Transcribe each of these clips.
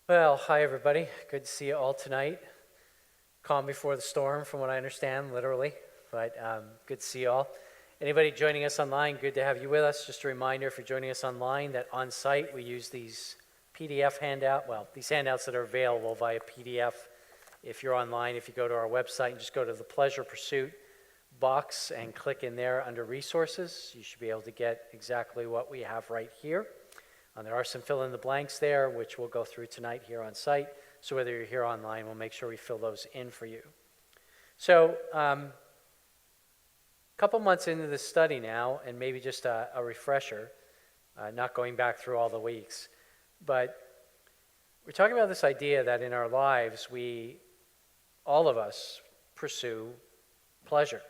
Well, hi everybody. Good to see you all tonight. Calm before the storm, from what I understand, literally. But good to see you all. Anybody joining us online, good to have you with us. Just a reminder, if you're joining us online, that on site we use these PDF these handouts that are available via PDF. If you're online, if you go to our website and just go to the Pleasure Pursuit box and click in there under Resources, you should be able to get exactly what we have right here. There are some fill in the blanks there, which we'll go through tonight here on site. So whether you're here online, we'll make sure we fill those in for you. So a couple months into this study now, and maybe just a refresher, not going back through all the weeks, but we're talking about this idea that in our lives, all of us pursue pleasure.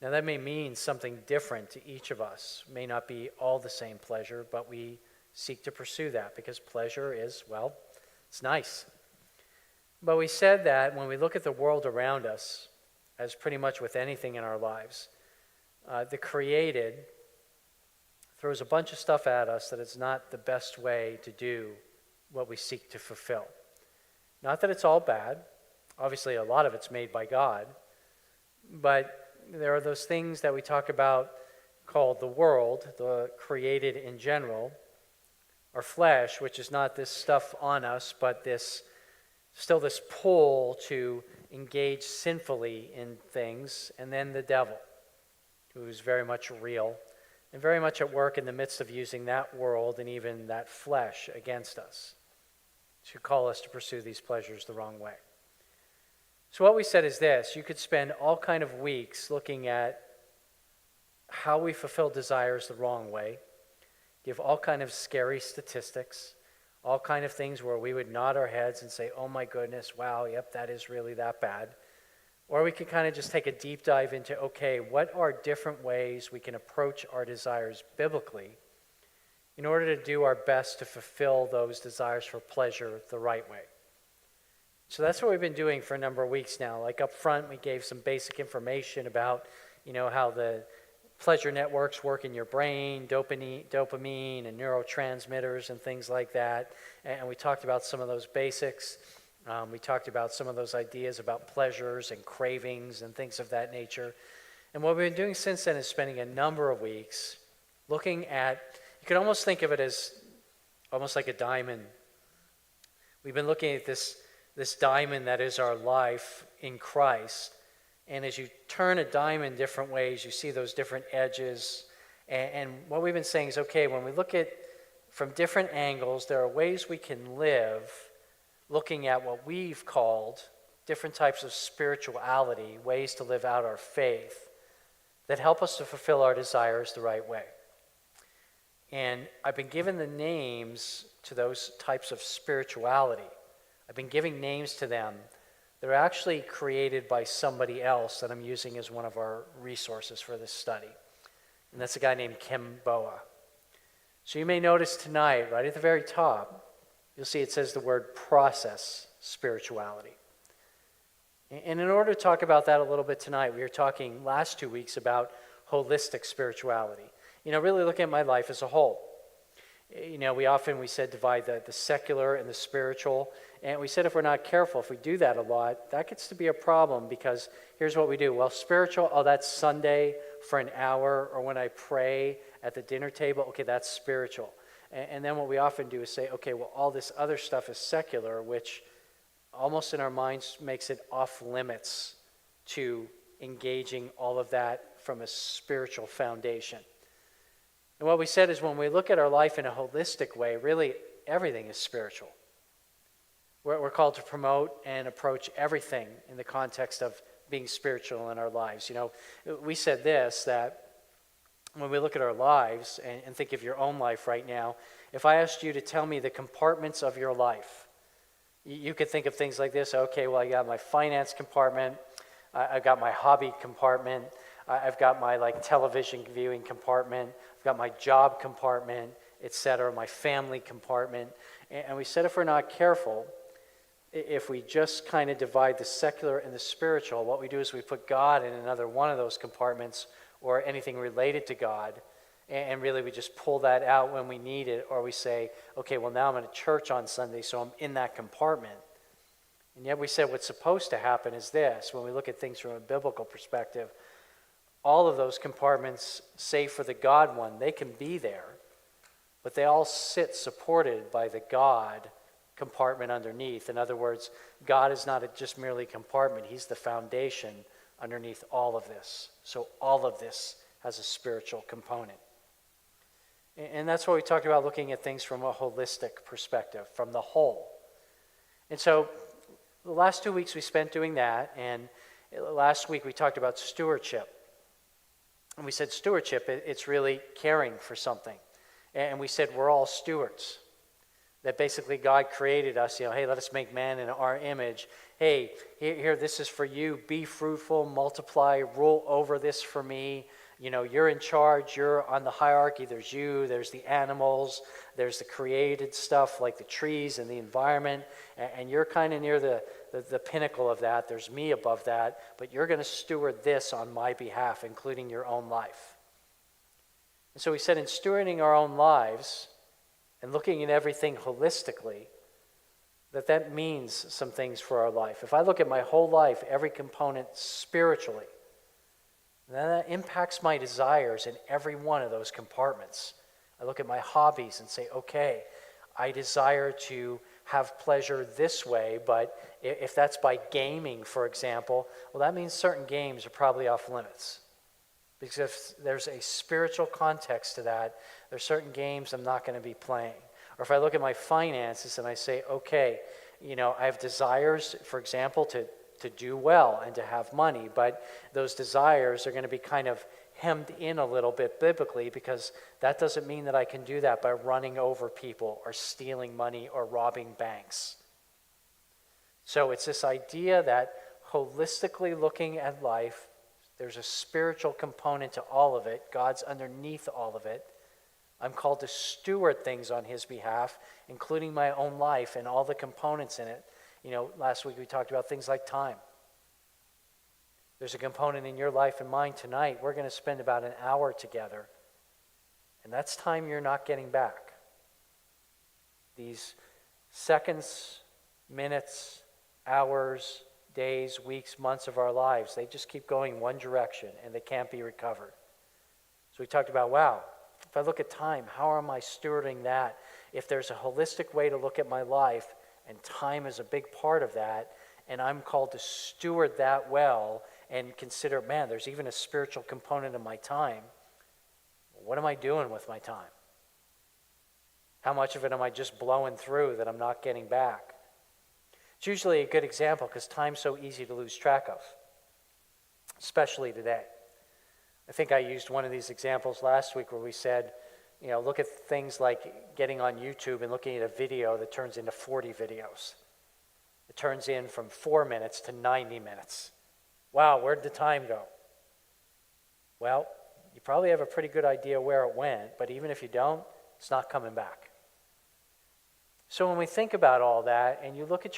Now that may mean something different to each of us. It may not be all the same pleasure, but we seek to pursue that because pleasure is, well, it's nice. But we said that when we look at the world around us, as pretty much with anything in our lives, the created throws a bunch of stuff at us that is not the best way to do what we seek to fulfill. Not that it's all bad. Obviously, a lot of it's made by God, but there are those things that we talk about called the world, the created in general, our flesh, which is not this stuff on us, but still this pull to engage sinfully in things, and then the devil, who's very much real and very much at work in the midst of using that world and even that flesh against us to call us to pursue these pleasures the wrong way. So what we said is this: you could spend all kind of weeks looking at how we fulfill desires the wrong way, give all kind of scary statistics, all kind of things where we would nod our heads and say, oh my goodness, wow, yep, that is really that bad. Or we could kind of just take a deep dive into, okay, what are different ways we can approach our desires biblically in order to do our best to fulfill those desires for pleasure the right way. So that's what we've been doing for a number of weeks now. Like up front, we gave some basic information about, how the pleasure networks work in your brain, dopamine and neurotransmitters and things like that. And we talked about some of those basics. We talked about some of those ideas about pleasures and cravings and things of that nature. And what we've been doing since then is spending a number of weeks looking at, you could almost think of it as almost like a diamond. We've been looking at this diamond that is our life in Christ. And as you turn a diamond different ways, you see those different edges. And what we've been saying is, okay, when we look at from different angles, there are ways we can live looking at what we've called different types of spirituality, ways to live out our faith that help us to fulfill our desires the right way. And I've been given the names to those types of spirituality. I've been giving names to them. They're actually created by somebody else that I'm using as one of our resources for this study. And that's a guy named Kim Boa. So you may notice tonight, right at the very top, you'll see it says the word process spirituality. And in order to talk about that a little bit tonight, we were talking last 2 weeks about holistic spirituality. Really looking at my life as a whole. We said divide the secular and the spiritual. And we said if we're not careful, if we do that a lot, that gets to be a problem because here's what we do. Well, spiritual, that's Sunday for an hour, or when I pray at the dinner table, okay, that's spiritual. And then what we often do is say, okay, well, all this other stuff is secular, which almost in our minds makes it off limits to engaging all of that from a spiritual foundation. And what we said is when we look at our life in a holistic way, really everything is spiritual. We're called to promote and approach everything in the context of being spiritual in our lives. We said this, that when we look at our lives and think of your own life right now, if I asked you to tell me the compartments of your life, you could think of things like this. Okay, well, I got my finance compartment, I've got my hobby compartment, I've got my television viewing compartment, I've got my job compartment, etc., my family compartment. And we said if we're not careful, if we just kind of divide the secular and the spiritual, what we do is we put God in another one of those compartments or anything related to God, And really we just pull that out when we need it, or we say, okay, well now I'm in church on Sunday, so I'm in that compartment. And yet we said what's supposed to happen is this: when we look at things from a biblical perspective, all of those compartments, save for the God one, they can be there, but they all sit supported by the God compartment underneath. In other words, God is not just merely a compartment, he's the foundation underneath all of this. So all of this has a spiritual component. And that's what we talked about, looking at things from a holistic perspective, from the whole. And so the last 2 weeks we spent doing that, and last week we talked about stewardship. And we said stewardship, it's really caring for something. And we said we're all stewards. That basically God created us, hey, let us make man in our image. Hey, here, this is for you. Be fruitful, multiply, rule over this for me. You're in charge. You're on the hierarchy. There's you. There's the animals. There's the created stuff like the trees and the environment. And you're kind of near the pinnacle of that. There's me above that. But you're going to steward this on my behalf, including your own life. And so we said in stewarding our own lives and looking at everything holistically, that means some things for our life. If I look at my whole life, every component spiritually, then that impacts my desires in every one of those compartments. I look at my hobbies and say, okay, I desire to have pleasure this way, but if that's by gaming, for example, well, that means certain games are probably off limits. Because if there's a spiritual context to that, there's certain games I'm not going to be playing. Or if I look at my finances and I say, okay, I have desires, for example, to do well and to have money, but those desires are going to be kind of hemmed in a little bit biblically, because that doesn't mean that I can do that by running over people or stealing money or robbing banks. So it's this idea that holistically looking at life, there's a spiritual component to all of it. God's underneath all of it. I'm called to steward things on his behalf, including my own life and all the components in it. Last week we talked about things like time. There's a component in your life and mine tonight. We're going to spend about an hour together, and that's time you're not getting back. These seconds, minutes, hours, days, weeks, months of our lives, they just keep going one direction, and they can't be recovered. So we talked about, wow, if I look at time, how am I stewarding that? If there's a holistic way to look at my life, and time is a big part of that, and I'm called to steward that well and consider, man, there's even a spiritual component of my time. What am I doing with my time? How much of it am I just blowing through that I'm not getting back? It's usually a good example because time's so easy to lose track of, especially today. I think I used one of these examples last week where we said, look at things like getting on YouTube and looking at a video that turns into 40 videos. It turns in from 4 minutes to 90 minutes. Wow, where'd the time go? Well, you probably have a pretty good idea where it went, but even if you don't, it's not coming back. So when we think about all that and you look at